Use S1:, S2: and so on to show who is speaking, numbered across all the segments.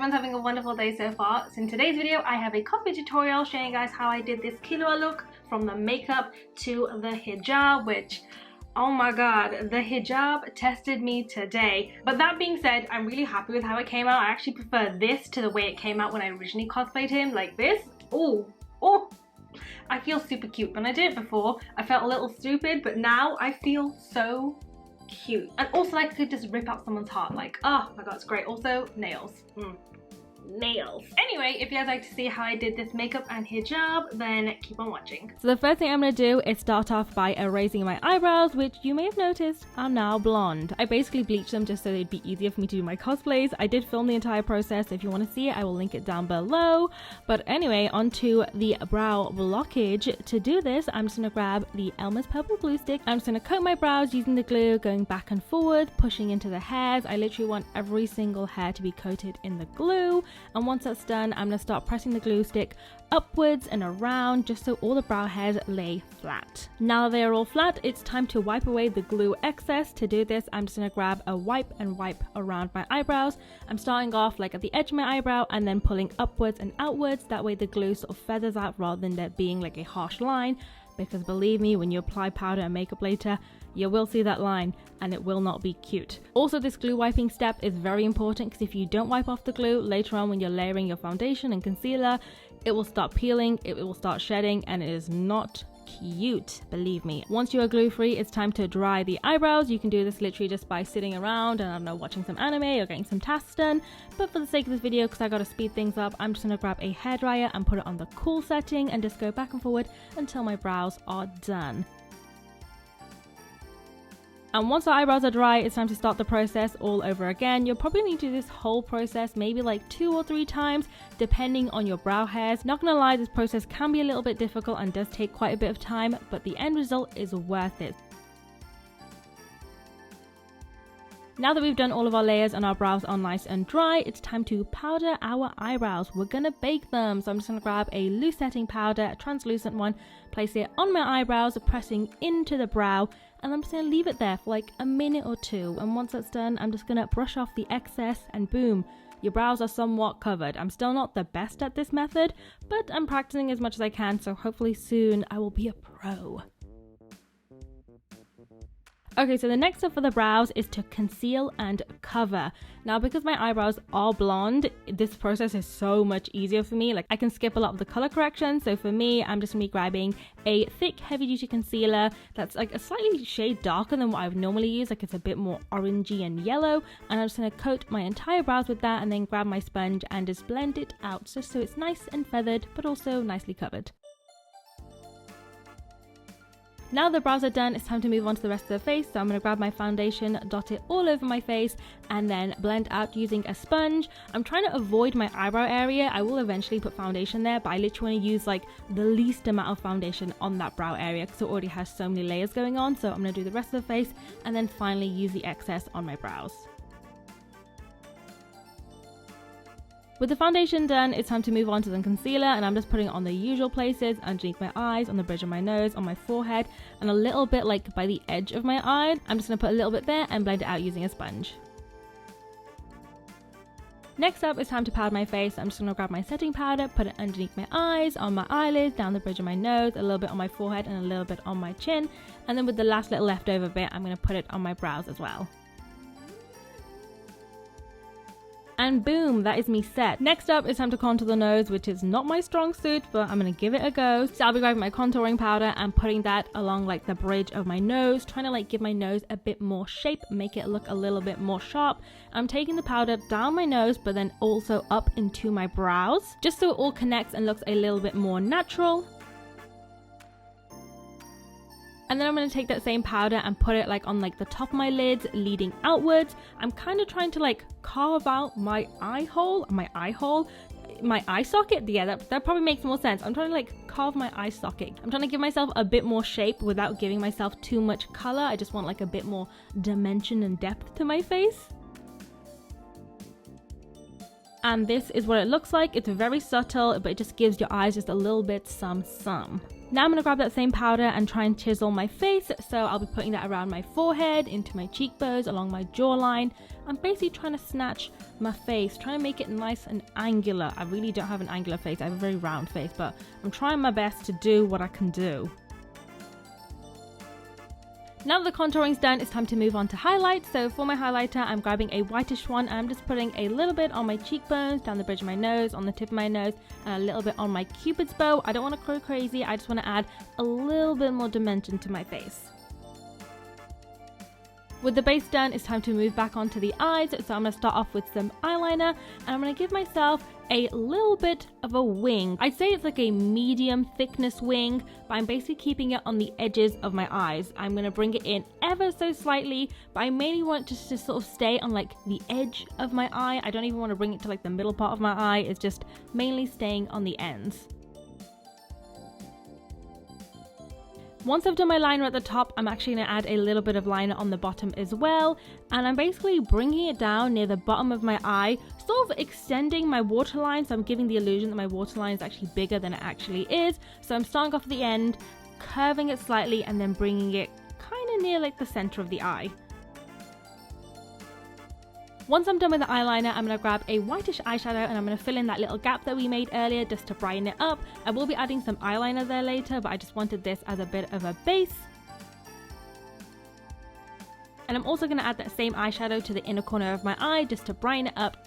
S1: everyone's having a wonderful day so far. So in today's video, I have a cosplay tutorial showing you guys how I did this Killua look from the makeup to the hijab, which, oh my god, the hijab tested me today. But that being said, I'm really happy with how it came out. I actually prefer this to the way it came out when I originally cosplayed him, like this. Oh, I feel super cute. When I did it before, I felt a little stupid, but now I feel so cute. And also I could just rip out someone's heart, like, oh my god, it's great. Also, nails. Nails. Anyway, if you guys like to see how I did this makeup and hijab, then keep on watching. So the first thing I'm going to do is start off by erasing my eyebrows, which you may have noticed are now blonde. I basically bleached them just so they'd be easier for me to do my cosplays. I did film the entire process. If you want to see it, I will link it down below. But anyway, onto the brow blockage. To do this, I'm just going to grab the Elmer's purple glue stick. I'm just going to coat my brows using the glue, going back and forward, pushing into the hairs. I literally want every single hair to be coated in the glue. And once that's done, I'm going to start pressing the glue stick upwards and around just so all the brow hairs lay flat. Now that they are all flat, it's time to wipe away the glue excess. To do this, I'm just going to grab a wipe and wipe around my eyebrows. I'm starting off like at the edge of my eyebrow and then pulling upwards and outwards. That way the glue sort of feathers out rather than there being like a harsh line. Because believe me, when you apply powder and makeup later, you will see that line and it will not be cute. Also, this glue wiping step is very important because if you don't wipe off the glue, later on when you're layering your foundation and concealer, it will start peeling, it will start shedding, and it is not cute, believe me. Once you are glue free, it's time to dry the eyebrows. You can do this literally just by sitting around and I don't know, watching some anime or getting some tasks done. But for the sake of this video, because I gotta speed things up, I'm just gonna grab a hairdryer and put it on the cool setting and just go back and forward until my brows are done. And once our eyebrows are dry, it's time to start the process all over again. You'll probably need to do this whole process maybe like 2 or 3 times depending on your brow hairs. Not gonna lie, this process can be a little bit difficult and does take quite a bit of time, but the end result is worth it. Now that we've done all of our layers and our brows are nice and dry, it's time to powder our eyebrows. We're gonna bake them. So I'm just gonna grab a loose setting powder, a translucent one, place it on my eyebrows, pressing into the brow, and I'm just gonna leave it there for like a minute or 2. And once that's done, I'm just gonna brush off the excess and boom, your brows are somewhat covered. I'm still not the best at this method, but I'm practicing as much as I can, so hopefully soon I will be a pro. Okay, so the next step for the brows is to conceal and cover. Now, because my eyebrows are blonde, this process is so much easier for me. Like, I can skip a lot of the color correction. So for me, I'm just gonna be grabbing a thick, heavy-duty concealer that's like a slightly shade darker than what I would normally use. Like, it's a bit more orangey and yellow. And I'm just gonna coat my entire brows with that and then grab my sponge and just blend it out just so it's nice and feathered, but also nicely covered. Now the brows are done, it's time to move on to the rest of the face. So I'm going to grab my foundation, dot it all over my face, and then blend out using a sponge. I'm trying to avoid my eyebrow area. I will eventually put foundation there, but I literally want to use like the least amount of foundation on that brow area because it already has so many layers going on. So I'm going to do the rest of the face and then finally use the excess on my brows. With the foundation done, it's time to move on to the concealer, and I'm just putting it on the usual places, underneath my eyes, on the bridge of my nose, on my forehead, and a little bit like by the edge of my eye. I'm just going to put a little bit there and blend it out using a sponge. Next up, it's time to powder my face. I'm just going to grab my setting powder, put it underneath my eyes, on my eyelids, down the bridge of my nose, a little bit on my forehead, and a little bit on my chin. And then with the last little leftover bit, I'm going to put it on my brows as well. And boom, that is me set. Next up, it's time to contour the nose, which is not my strong suit, but I'm gonna give it a go. So I'll be grabbing my contouring powder and putting that along like the bridge of my nose, trying to like give my nose a bit more shape, make it look a little bit more sharp. I'm taking the powder down my nose, but then also up into my brows, just so it all connects and looks a little bit more natural. And then I'm going to take that same powder and put it like on like the top of my lids leading outwards. I'm kind of trying to like carve out my eye socket. Yeah, that probably makes more sense. I'm trying to like carve my eye socket. I'm trying to give myself a bit more shape without giving myself too much color. I just want like a bit more dimension and depth to my face. And this is what it looks like. It's very subtle, but it just gives your eyes just a little bit some. Now I'm going to grab that same powder and try and chisel my face. So I'll be putting that around my forehead, into my cheekbones, along my jawline. I'm basically trying to snatch my face, trying to make it nice and angular. I really don't have an angular face. I have a very round face, but I'm trying my best to do what I can do. Now that the contouring's done, it's time to move on to highlight. So for my highlighter, I'm grabbing a whitish one and I'm just putting a little bit on my cheekbones, down the bridge of my nose, on the tip of my nose, and a little bit on my cupid's bow. I don't want to go crazy, I just want to add a little bit more dimension to my face. With the base done, it's time to move back onto the eyes. So I'm going to start off with some eyeliner and I'm going to give myself a little bit of a wing. I'd say it's like a medium thickness wing, but I'm basically keeping it on the edges of my eyes. I'm going to bring it in ever so slightly, but I mainly want it to sort of stay on like the edge of my eye. I don't even want to bring it to like the middle part of my eye. It's just mainly staying on the ends. Once I've done my liner at the top, I'm actually going to add a little bit of liner on the bottom as well. And I'm basically bringing it down near the bottom of my eye, sort of extending my waterline. So I'm giving the illusion that my waterline is actually bigger than it actually is. So I'm starting off at the end, curving it slightly, and then bringing it kind of near like the center of the eye. Once I'm done with the eyeliner, I'm going to grab a whitish eyeshadow and I'm going to fill in that little gap that we made earlier just to brighten it up. I will be adding some eyeliner there later, but I just wanted this as a bit of a base. And I'm also going to add that same eyeshadow to the inner corner of my eye just to brighten it up.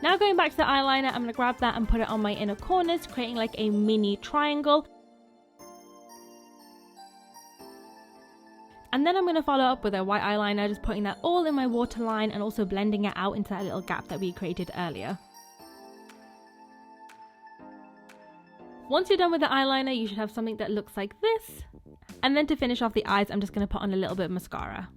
S1: Now going back to the eyeliner, I'm going to grab that and put it on my inner corners, creating like a mini triangle. And then I'm going to follow up with a white eyeliner, just putting that all in my waterline and also blending it out into that little gap that we created earlier. Once you're done with the eyeliner, you should have something that looks like this. And then to finish off the eyes, I'm just going to put on a little bit of mascara.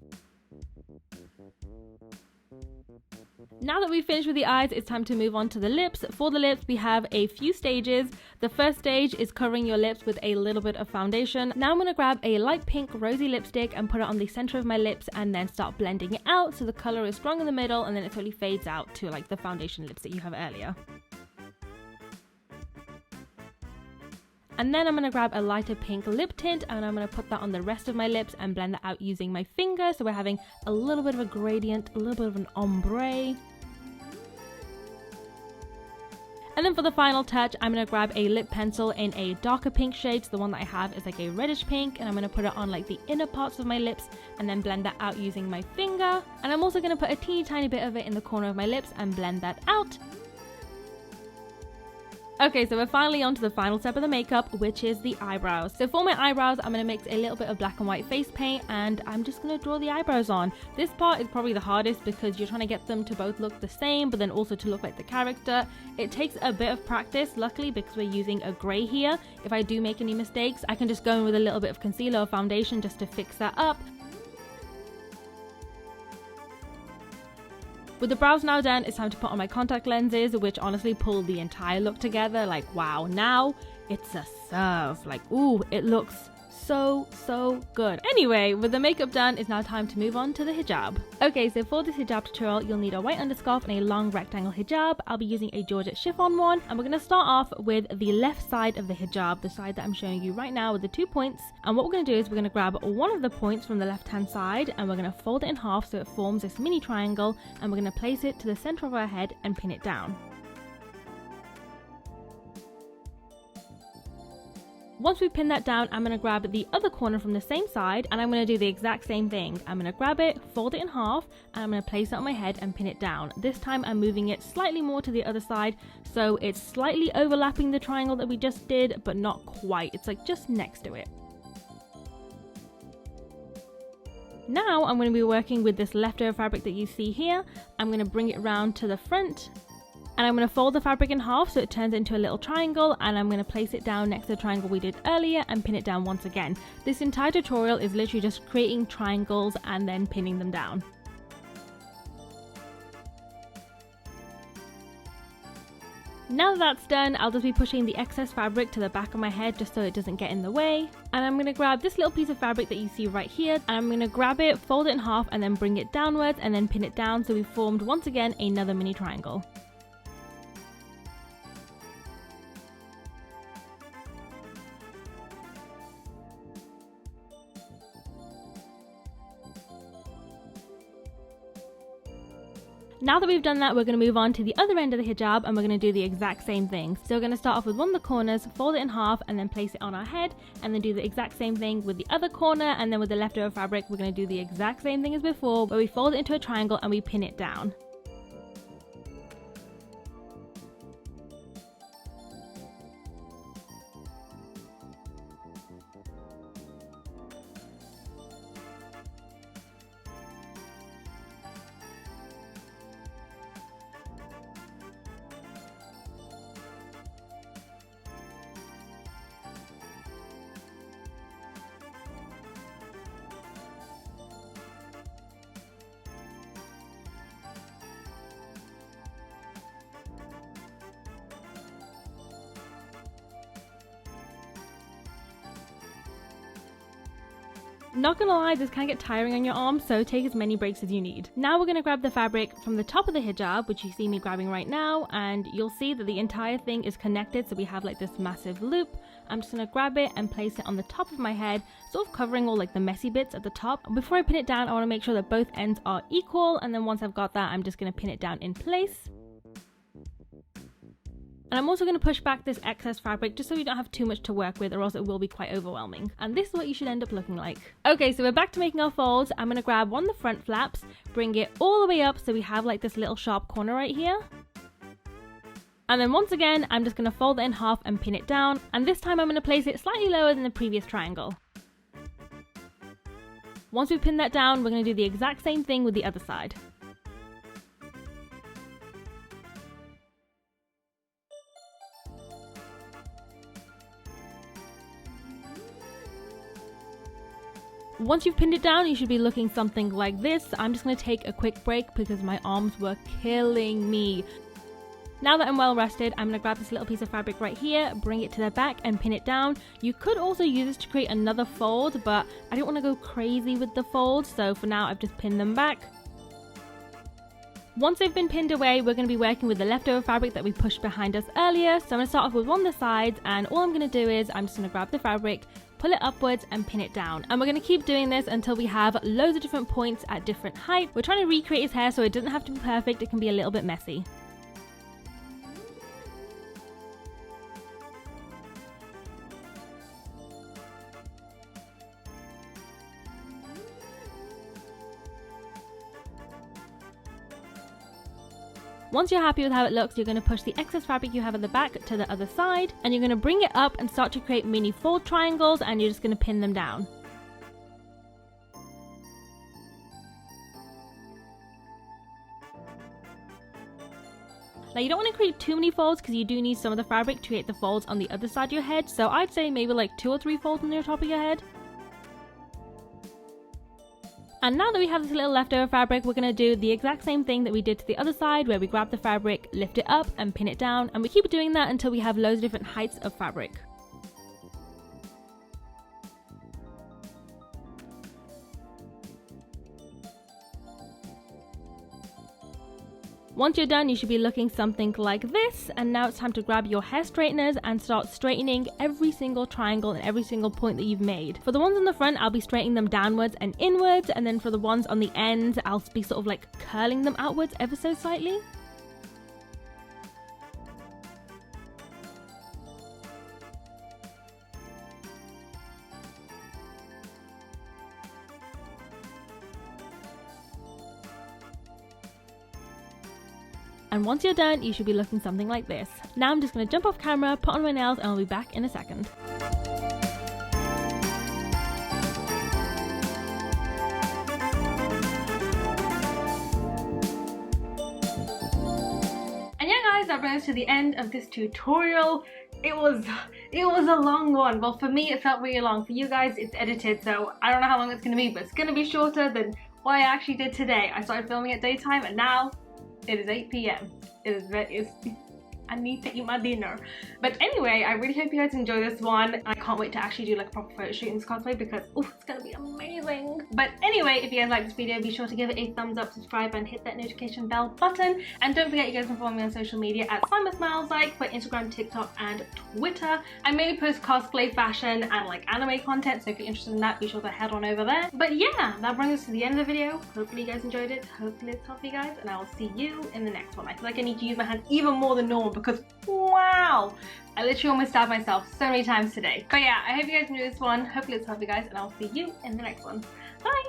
S1: Now that we've finished with the eyes, it's time to move on to the lips. For the lips, we have a few stages. The first stage is covering your lips with a little bit of foundation. Now I'm going to grab a light pink rosy lipstick and put it on the center of my lips and then start blending it out so the color is strong in the middle and then it totally fades out to like the foundation lips that you have earlier. And then I'm going to grab a lighter pink lip tint and I'm going to put that on the rest of my lips and blend that out using my finger. So we're having a little bit of a gradient, a little bit of an ombre. And then for the final touch, I'm going to grab a lip pencil in a darker pink shade. So the one that I have is like a reddish pink and I'm going to put it on like the inner parts of my lips and then blend that out using my finger. And I'm also going to put a teeny tiny bit of it in the corner of my lips and blend that out. Okay, so we're finally on to the final step of the makeup, which is the eyebrows. So for my eyebrows, I'm going to mix a little bit of black and white face paint and I'm just going to draw the eyebrows on. This part is probably the hardest because you're trying to get them to both look the same, but then also to look like the character. It takes a bit of practice, luckily, because we're using a grey here. If I do make any mistakes, I can just go in with a little bit of concealer or foundation just to fix that up. With the brows now done, it's time to put on my contact lenses, which honestly pull the entire look together. Like, wow, now it's a serve. Like, ooh, it looks so good. Anyway, with the makeup done, it's now time to move on to the hijab. Okay, so for this hijab tutorial, you'll need a white underscarf and a long rectangle hijab. I'll be using a Georgette chiffon one, and we're going to start off with the left side of the hijab, the side that I'm showing you right now with the 2 points. And what we're going to do is we're going to grab one of the points from the left hand side and we're going to fold it in half so it forms this mini triangle, and we're going to place it to the center of our head and pin it down. Once we pin that down, I'm going to grab the other corner from the same side and I'm going to do the exact same thing. I'm going to grab it, fold it in half, and I'm going to place it on my head and pin it down. This time I'm moving it slightly more to the other side, so it's slightly overlapping the triangle that we just did, but not quite. It's like just next to it. Now I'm going to be working with this leftover fabric that you see here. I'm going to bring it round to the front. And I'm going to fold the fabric in half so it turns into a little triangle, and I'm going to place it down next to the triangle we did earlier and pin it down once again. This entire tutorial is literally just creating triangles and then pinning them down. Now that that's done, I'll just be pushing the excess fabric to the back of my head just so it doesn't get in the way. And I'm going to grab this little piece of fabric that you see right here, and I'm going to grab it, fold it in half, and then bring it downwards and then pin it down so we've formed once again another mini triangle. Now that we've done that, we're going to move on to the other end of the hijab and we're going to do the exact same thing. So we're going to start off with one of the corners, fold it in half and then place it on our head, and then do the exact same thing with the other corner, and then with the leftover fabric we're going to do the exact same thing as before, where we fold it into a triangle and we pin it down. Not gonna lie, this can get tiring on your arms, so take as many breaks as you need. Now we're gonna grab the fabric from the top of the hijab, which you see me grabbing right now, and you'll see that the entire thing is connected, so we have like this massive loop. I'm just gonna grab it and place it on the top of my head, sort of covering all like the messy bits at the top. Before I pin it down, I wanna make sure that both ends are equal, and then once I've got that, I'm just gonna pin it down in place. And I'm also going to push back this excess fabric just so you don't have too much to work with, or else it will be quite overwhelming. And this is what you should end up looking like. Okay, so we're back to making our folds. I'm going to grab one of the front flaps, bring it all the way up so we have like this little sharp corner right here. And then once again, I'm just going to fold it in half and pin it down. And this time I'm going to place it slightly lower than the previous triangle. Once we've pinned that down, we're going to do the exact same thing with the other side. Once you've pinned it down, you should be looking something like this. I'm just going to take a quick break because my arms were killing me. Now that I'm well rested, I'm going to grab this little piece of fabric right here, bring it to the back and pin it down. You could also use this to create another fold, but I don't want to go crazy with the fold, so for now I've just pinned them back. Once they've been pinned away, we're going to be working with the leftover fabric that we pushed behind us earlier. So I'm going to start off with one of the sides, and all I'm going to do is I'm just going to grab the fabric, pull it upwards and pin it down. And we're going to keep doing this until we have loads of different points at different height. We're trying to recreate his hair so it doesn't have to be perfect, it can be a little bit messy. Once you're happy with how it looks, you're going to push the excess fabric you have at the back to the other side, and you're going to bring it up and start to create mini fold triangles, and you're just going to pin them down. Now you don't want to create too many folds because you do need some of the fabric to create the folds on the other side of your head, so I'd say maybe like 2 or 3 folds on the top of your head. And now that we have this little leftover fabric, we're going to do the exact same thing that we did to the other side, where we grab the fabric, lift it up and pin it down, and we keep doing that until we have loads of different heights of fabric. Once you're done, you should be looking something like this, and now it's time to grab your hair straighteners and start straightening every single triangle and every single point that you've made. For the ones on the front, I'll be straightening them downwards and inwards, and then for the ones on the ends, I'll be sort of like curling them outwards ever so slightly. And once you're done, you should be looking something like this. Now I'm just going to jump off camera, put on my nails, and I'll be back in a second. And yeah guys, that brings us to the end of this tutorial. It was a long one. Well, for me it felt really long. For you guys it's edited, so I don't know how long it's going to be, but it's going to be shorter than what I actually did today. I started filming at daytime and now it is 8 p.m. I need to eat my dinner. But anyway, I really hope you guys enjoy this one. I can't wait to actually do like a proper photo shoot in this cosplay because it's gonna be amazing. But anyway, if you guys like this video, be sure to give it a thumbs up, subscribe, and hit that notification bell button. And don't forget, you guys can follow me on social media at saima_smiles for Instagram, TikTok, and Twitter. I mainly post cosplay, fashion, and like anime content, so if you're interested in that, be sure to head on over there. But yeah, that brings us to the end of the video. Hopefully you guys enjoyed it. Hopefully it's helped you guys, and I will see you in the next one. I feel like I need to use my hands even more than normal because wow, I literally almost stabbed myself so many times today. But yeah, I hope you guys enjoyed this one. Hopefully it's helped you guys, and I'll see you in the next one. Bye!